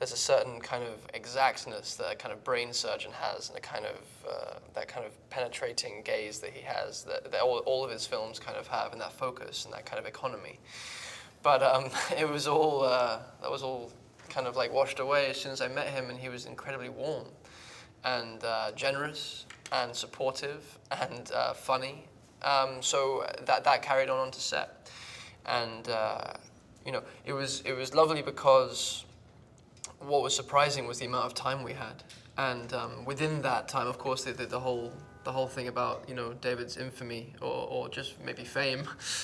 there's a certain kind of exactness that a kind of brain surgeon has, and a kind of that kind of penetrating gaze that he has, that all of his films kind of have, and that focus and that kind of economy. But it was all that was all kind of like washed away as soon as I met him, and he was incredibly warm and generous and supportive and funny. So that carried on onto set, and it was lovely because what was surprising was the amount of time we had, and within that time, of course, the whole thing about David's infamy or just maybe fame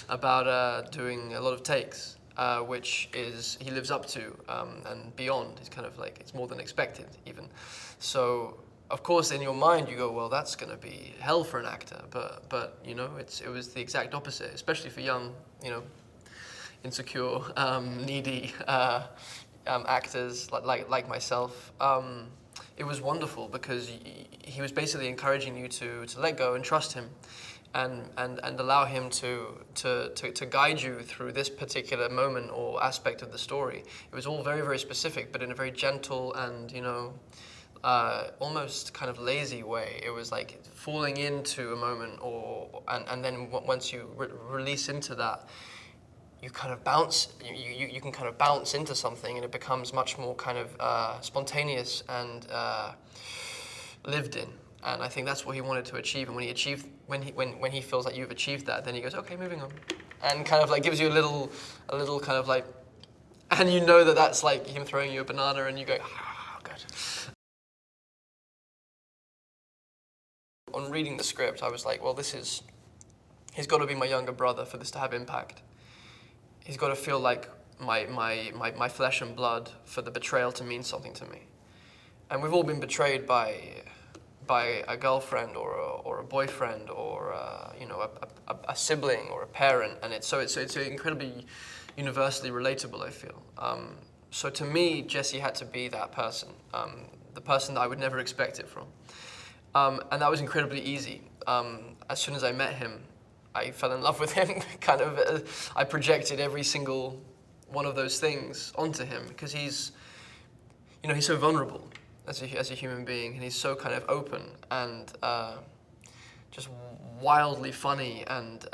about doing a lot of takes, which he lives up to and beyond. It's kind of like it's more than expected even. So of course in your mind you go, well, that's going to be hell for an actor, but it was the exact opposite, especially for young insecure needy actors like myself. It was wonderful because he was basically encouraging you to let go and trust him, and allow him to guide you through this particular moment or aspect of the story. It was all very, very specific, but in a very gentle and almost kind of lazy way. It was like falling into a moment, and then once you release into that, you kind of bounce. You can kind of bounce into something, and it becomes much more kind of spontaneous and lived in. And I think that's what he wanted to achieve. And when he feels like you've achieved that, then he goes, okay, moving on, and kind of like gives you a little kind of like, and that's like him throwing you a banana, and you go, oh, good. On reading the script, I was like, well, he's got to be my younger brother for this to have impact. He's got to feel like my flesh and blood for the betrayal to mean something to me. And we've all been betrayed by a girlfriend or a boyfriend or a sibling or a parent, and it's incredibly universally relatable, I feel. So to me, Jesse had to be that person, the person that I would never expect it from. And that was incredibly easy. As soon as I met him, I fell in love with him. I projected every single one of those things onto him because he's so vulnerable as a human being, and he's so kind of open and just wildly funny, and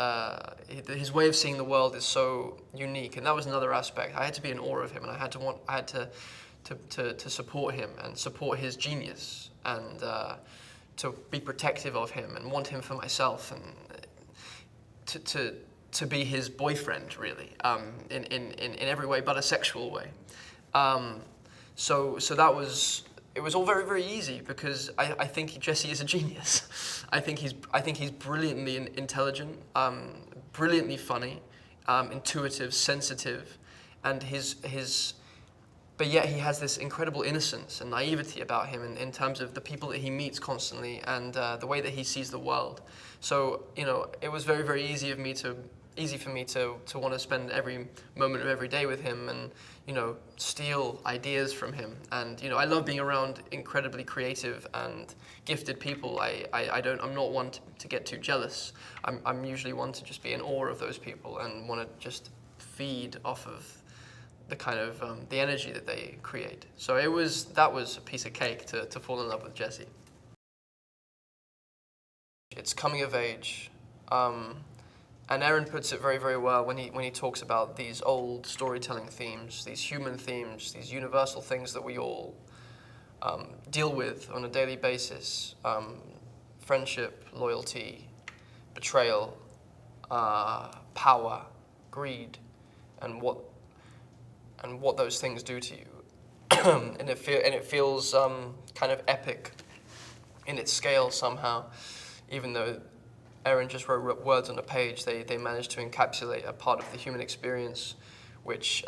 his way of seeing the world is so unique. And that was another aspect. I had to be in awe of him, and I had to support him and support his genius, and to be protective of him and want him for myself, and to be his boyfriend, really, in every way but a sexual way. So it was all very, very easy because I think Jesse is a genius. I think he's brilliantly intelligent, brilliantly funny, intuitive, sensitive, and but yet he has this incredible innocence and naivety about him in terms of the people that he meets constantly, and the way that he sees the world. So it was very, very easy for me to want to spend every moment of every day with him, and steal ideas from him. And I love being around incredibly creative and gifted people. I'm not one to get too jealous. I'm usually one to just be in awe of those people and want to just feed off of the kind of the energy that they create. So that was a piece of cake to fall in love with Jesse. It's coming of age, and Aaron puts it very, very well when he talks about these old storytelling themes, these human themes, these universal things that we all deal with on a daily basis: friendship, loyalty, betrayal, power, greed, and what those things do to you. and it feels kind of epic in its scale somehow, even though Aaron just wrote words on a page. They managed to encapsulate a part of the human experience, which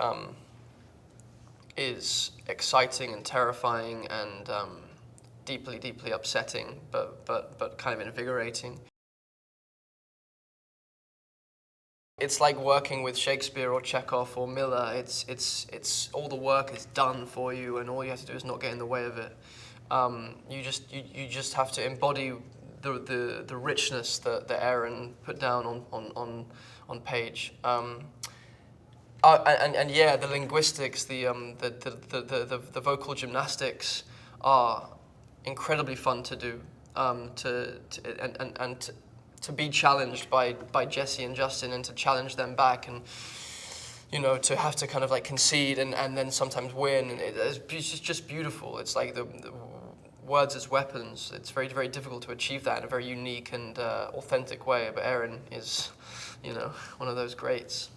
is exciting and terrifying and deeply, deeply upsetting, but kind of invigorating. It's like working with Shakespeare or Chekhov or Miller. It's all the work is done for you, and all you have to do is not get in the way of it. You just have to embody the richness that Aaron put down on page. And yeah, the linguistics, the vocal gymnastics are incredibly fun to do. To be challenged by Jesse and Justin, and to challenge them back, and to have to kind of like concede and then sometimes win, and it's just beautiful. It's like the words as weapons. It's very, very difficult to achieve that in a very unique and authentic way. But Aaron is, one of those greats.